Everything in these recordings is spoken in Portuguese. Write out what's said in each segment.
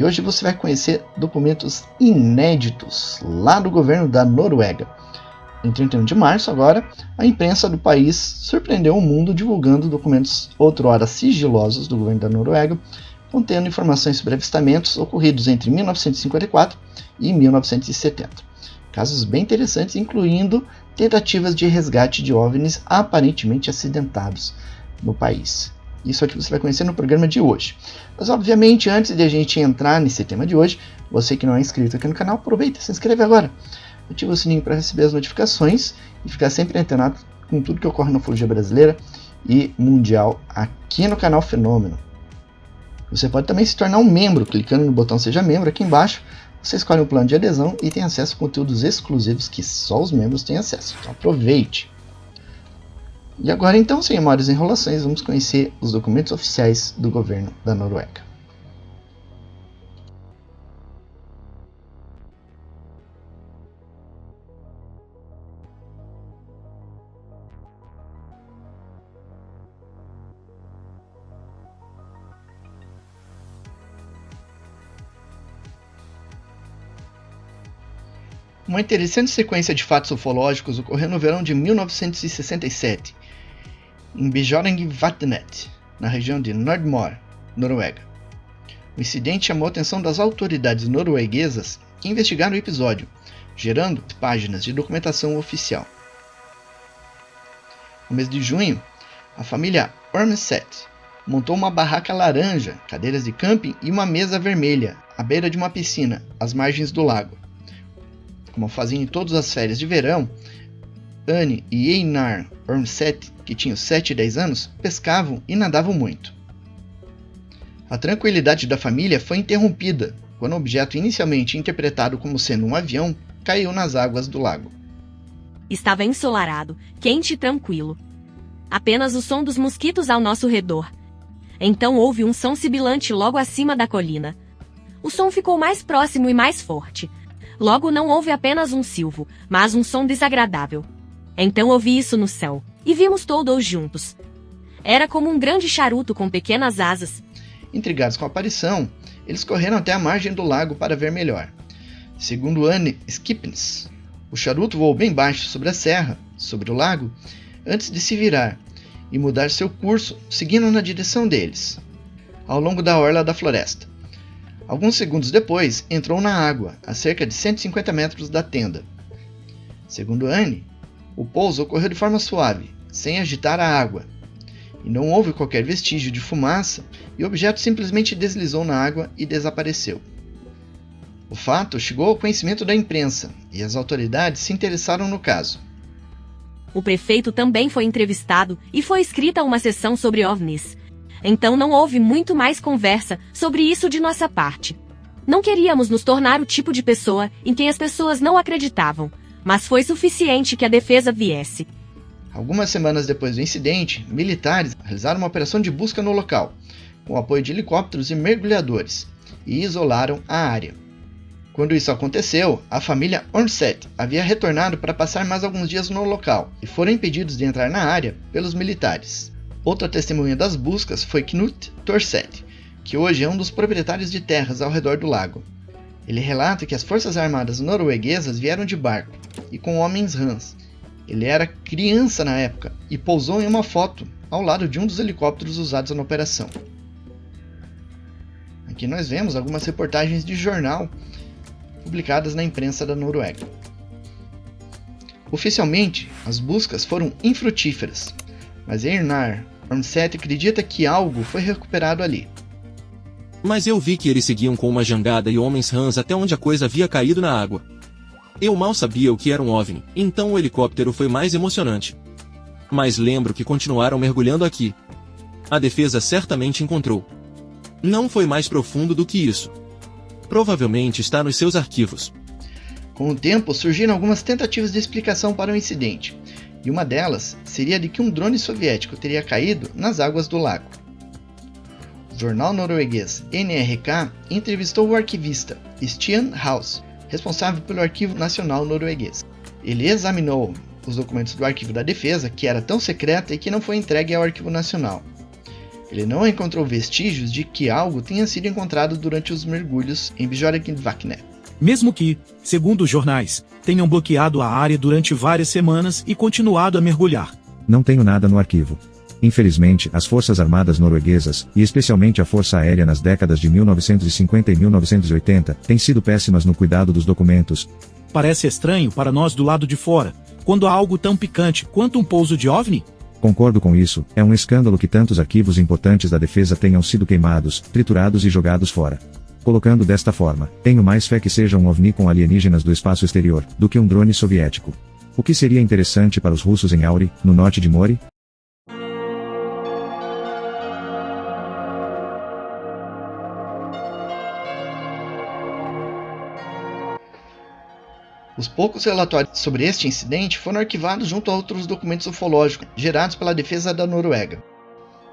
E hoje você vai conhecer documentos inéditos lá do governo da Noruega. Em 31 de março, agora, a imprensa do país surpreendeu o mundo divulgando documentos outrora sigilosos do governo da Noruega, contendo informações sobre avistamentos ocorridos entre 1954 e 1970. Casos bem interessantes, incluindo tentativas de resgate de OVNIs aparentemente acidentados no país. Isso aqui você vai conhecer no programa de hoje. Mas, obviamente, antes de a gente entrar nesse tema de hoje, você que não é inscrito aqui no canal, aproveita e se inscreve agora. Ativa o sininho para receber as notificações e ficar sempre antenado com tudo que ocorre na ufologia brasileira e mundial aqui no canal Fenômeno. Você pode também se tornar um membro, clicando no botão Seja Membro aqui embaixo. Você escolhe um plano de adesão e tem acesso a conteúdos exclusivos que só os membros têm acesso. Então aproveite! E agora então, sem maiores enrolações, vamos conhecer os documentos oficiais do governo da Noruega. Uma interessante sequência de fatos ufológicos ocorreu no verão de 1967, em Bjørnvatnet, na região de Nordmøre, Noruega. O incidente chamou a atenção das autoridades norueguesas que investigaram o episódio, gerando páginas de documentação oficial. No mês de junho, a família Ormseth montou uma barraca laranja, cadeiras de camping e uma mesa vermelha à beira de uma piscina, às margens do lago. Como faziam em todas as férias de verão, Anne e Einar Ormseth, que tinham 7 e 10 anos, pescavam e nadavam muito. A tranquilidade da família foi interrompida quando o objeto inicialmente interpretado como sendo um avião caiu nas águas do lago. Estava ensolarado, quente e tranquilo. Apenas o som dos mosquitos ao nosso redor. Então houve um som sibilante logo acima da colina. O som ficou mais próximo e mais forte. Logo não houve apenas um silvo, mas um som desagradável. Então ouvi isso no céu, e vimos todos juntos. Era como um grande charuto com pequenas asas. Intrigados com a aparição, eles correram até a margem do lago para ver melhor. Segundo Anne Skipnes, o charuto voou bem baixo sobre a serra, sobre o lago, antes de se virar e mudar seu curso, seguindo na direção deles, ao longo da orla da floresta. Alguns segundos depois, entrou na água, a cerca de 150 metros da tenda. Segundo Anne, o pouso ocorreu de forma suave, sem agitar a água, e não houve qualquer vestígio de fumaça, e o objeto simplesmente deslizou na água e desapareceu. O fato chegou ao conhecimento da imprensa, e as autoridades se interessaram no caso. O prefeito também foi entrevistado e foi escrita uma sessão sobre OVNIs. Então não houve muito mais conversa sobre isso de nossa parte. Não queríamos nos tornar o tipo de pessoa em quem as pessoas não acreditavam, mas foi suficiente que a defesa viesse. Algumas semanas depois do incidente, militares realizaram uma operação de busca no local, com o apoio de helicópteros e mergulhadores, e isolaram a área. Quando isso aconteceu, a família Ormseth havia retornado para passar mais alguns dias no local, e foram impedidos de entrar na área pelos militares. Outra testemunha das buscas foi Knut Thorseth, que hoje é um dos proprietários de terras ao redor do lago. Ele relata que as forças armadas norueguesas vieram de barco e com homens rãs. Ele era criança na época e pousou em uma foto ao lado de um dos helicópteros usados na operação. Aqui nós vemos algumas reportagens de jornal publicadas na imprensa da Noruega. Oficialmente, as buscas foram infrutíferas, mas Einar Ormseth acredita que algo foi recuperado ali. Mas eu vi que eles seguiam com uma jangada e homens rãs até onde a coisa havia caído na água. Eu mal sabia o que era um OVNI, então o helicóptero foi mais emocionante. Mas lembro que continuaram mergulhando aqui. A defesa certamente encontrou. Não foi mais profundo do que isso. Provavelmente está nos seus arquivos. Com o tempo, surgiram algumas tentativas de explicação para o incidente, e uma delas seria de que um drone soviético teria caído nas águas do lago. O jornal norueguês NRK entrevistou o arquivista Stian Haus, responsável pelo Arquivo Nacional Norueguês. Ele examinou os documentos do Arquivo da Defesa, que era tão secreta e que não foi entregue ao Arquivo Nacional. Ele não encontrou vestígios de que algo tenha sido encontrado durante os mergulhos em Bjørgvatnet. Mesmo que, segundo os jornais, tenham bloqueado a área durante várias semanas e continuado a mergulhar. Não tenho nada no arquivo. Infelizmente, as Forças Armadas norueguesas, e especialmente a Força Aérea nas décadas de 1950 e 1980, têm sido péssimas no cuidado dos documentos. Parece estranho para nós do lado de fora, quando há algo tão picante quanto um pouso de OVNI. Concordo com isso, é um escândalo que tantos arquivos importantes da defesa tenham sido queimados, triturados e jogados fora. Colocando desta forma, tenho mais fé que seja um OVNI com alienígenas do espaço exterior, do que um drone soviético. O que seria interessante para os russos em Auri, no norte de Mori? Os poucos relatórios sobre este incidente foram arquivados junto a outros documentos ufológicos gerados pela defesa da Noruega.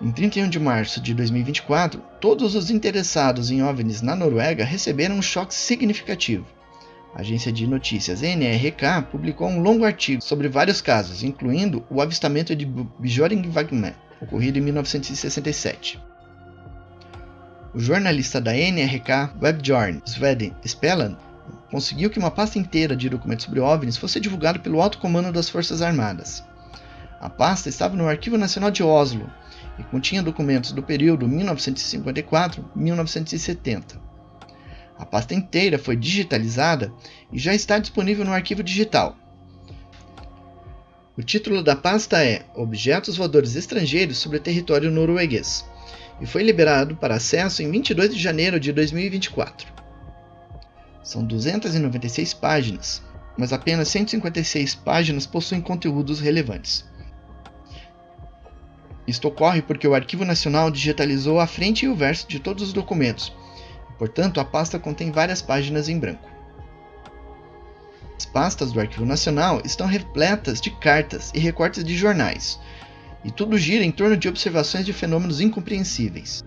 Em 31 de março de 2024, todos os interessados em OVNIs na Noruega receberam um choque significativo. A agência de notícias NRK publicou um longo artigo sobre vários casos, incluindo o avistamento de Bjørgvatnet, ocorrido em 1967. O jornalista da NRK Webjourn, Sven Spelland, conseguiu que uma pasta inteira de documentos sobre OVNIs fosse divulgada pelo alto comando das Forças Armadas. A pasta estava no Arquivo Nacional de Oslo e continha documentos do período 1954-1970. A pasta inteira foi digitalizada e já está disponível no arquivo digital. O título da pasta é Objetos Voadores Estrangeiros sobre território norueguês e foi liberado para acesso em 22 de janeiro de 2024. São 296 páginas, mas apenas 156 páginas possuem conteúdos relevantes. Isto ocorre porque o Arquivo Nacional digitalizou a frente e o verso de todos os documentos, e, portanto a pasta contém várias páginas em branco. As pastas do Arquivo Nacional estão repletas de cartas e recortes de jornais, e tudo gira em torno de observações de fenômenos incompreensíveis.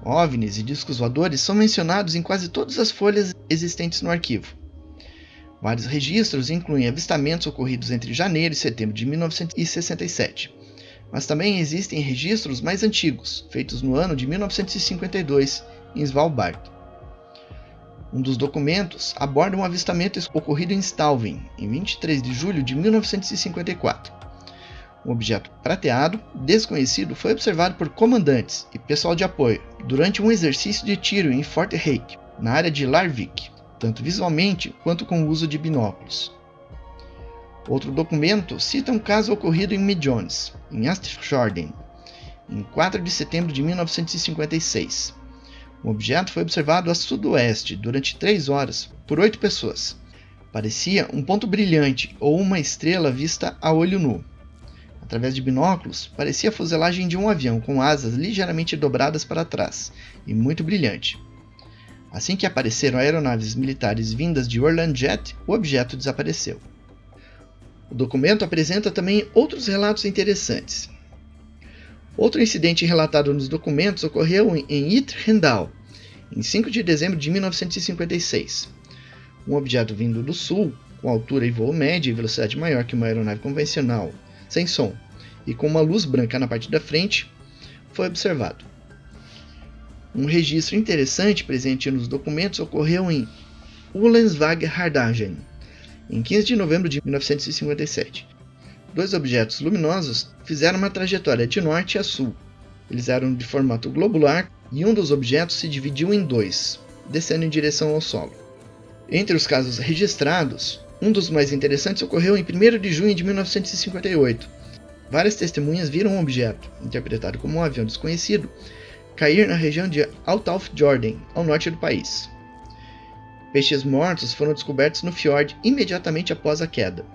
OVNIs e discos voadores são mencionados em quase todas as folhas existentes no arquivo. Vários registros incluem avistamentos ocorridos entre janeiro e setembro de 1967, mas também existem registros mais antigos, feitos no ano de 1952, em Svalbard. Um dos documentos aborda um avistamento ocorrido em Stavanger, em 23 de julho de 1954. Um objeto prateado, desconhecido, foi observado por comandantes e pessoal de apoio durante um exercício de tiro em Fort Hake, na área de Larvik, tanto visualmente quanto com o uso de binóculos. Outro documento cita um caso ocorrido em Midjones, em Astfjorden, em 4 de setembro de 1956. Um objeto foi observado a sudoeste durante 3 horas por 8 pessoas. Parecia um ponto brilhante ou uma estrela vista a olho nu. Através de binóculos, parecia a fuselagem de um avião com asas ligeiramente dobradas para trás e muito brilhante. Assim que apareceram aeronaves militares vindas de Orland Jet, o objeto desapareceu. O documento apresenta também outros relatos interessantes. Outro incidente relatado nos documentos ocorreu em Ytterhendal, em 5 de dezembro de 1956. Um objeto vindo do sul, com altura e voo médio e velocidade maior que uma aeronave convencional, sem som, e com uma luz branca na parte da frente, foi observado. Um registro interessante presente nos documentos ocorreu em Ullensvang-Hardangervidda, em 15 de novembro de 1957. 2 objetos luminosos fizeram uma trajetória de norte a sul. Eles eram de formato globular e um dos objetos se dividiu em 2, descendo em direção ao solo. Entre os casos registrados, um dos mais interessantes ocorreu em 1º de junho de 1958. Várias testemunhas viram um objeto, interpretado como um avião desconhecido, cair na região de Altaufjorden, ao norte do país. Peixes mortos foram descobertos no fiord imediatamente após a queda,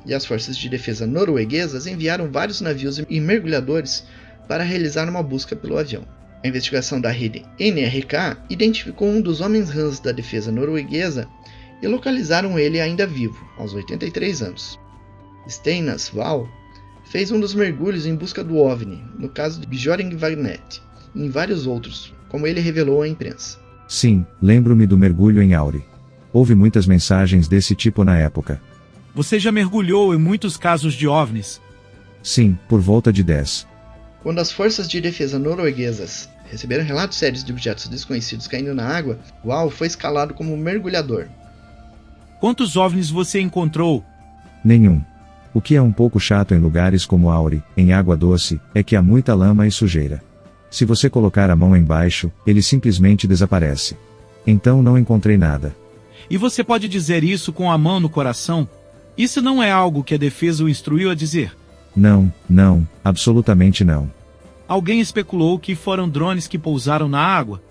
e as forças de defesa norueguesas enviaram vários navios e mergulhadores para realizar uma busca pelo avião. A investigação da rede NRK identificou um dos homens-rãs da defesa norueguesa e localizaram ele ainda vivo, aos 83 anos. Steinas Wahl fez um dos mergulhos em busca do OVNI, no caso de Bjørgvatnet, e em vários outros, como ele revelou à imprensa. Sim, lembro-me do mergulho em Auri. Houve muitas mensagens desse tipo na época. Você já mergulhou em muitos casos de OVNIs? Sim, por volta de 10. Quando as forças de defesa norueguesas receberam relatos sérios de objetos desconhecidos caindo na água, Wahl foi escalado como mergulhador. Quantos OVNIs você encontrou? Nenhum. O que é um pouco chato em lugares como Auri, em água doce, é que há muita lama e sujeira. Se você colocar a mão embaixo, ele simplesmente desaparece. Então não encontrei nada. E você pode dizer isso com a mão no coração? Isso não é algo que a defesa o instruiu a dizer? Não, absolutamente não. Alguém especulou que foram drones que pousaram na água?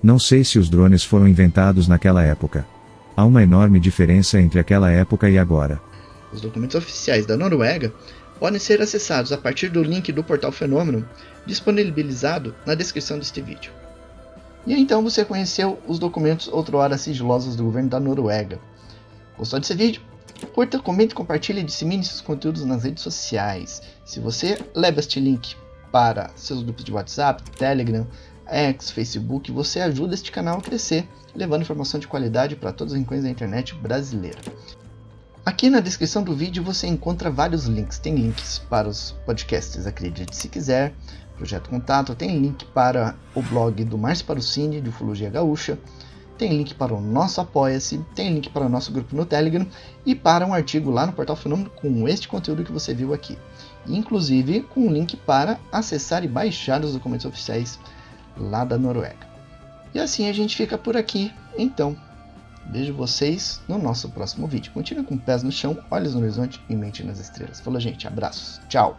Não sei se os drones foram inventados naquela época. Há uma enorme diferença entre aquela época e agora. Os documentos oficiais da Noruega podem ser acessados a partir do link do portal Fenômeno, disponibilizado na descrição deste vídeo. E então você conheceu os documentos outrora sigilosos do governo da Noruega. Gostou desse vídeo? Curta, comente, compartilhe e dissemine seus conteúdos nas redes sociais. Se você leva este link para seus grupos de WhatsApp, Telegram, X, Facebook, você ajuda este canal a crescer, levando informação de qualidade para todos os rincões da internet brasileira. Aqui na descrição do vídeo você encontra vários links. Tem links para os podcasts Acredite Se Quiser, Projeto Contato, tem link para o blog do Márcio Parucini, de Ufologia Gaúcha, tem link para o nosso Apoia-se, tem link para o nosso grupo no Telegram e para um artigo lá no Portal Fenômeno com este conteúdo que você viu aqui. Inclusive com um link para acessar e baixar os documentos oficiais lá da Noruega. E assim a gente fica por aqui, então. Vejo vocês no nosso próximo vídeo. Continue com pés no chão, olhos no horizonte e mente nas estrelas. Falou, gente. Abraços. Tchau.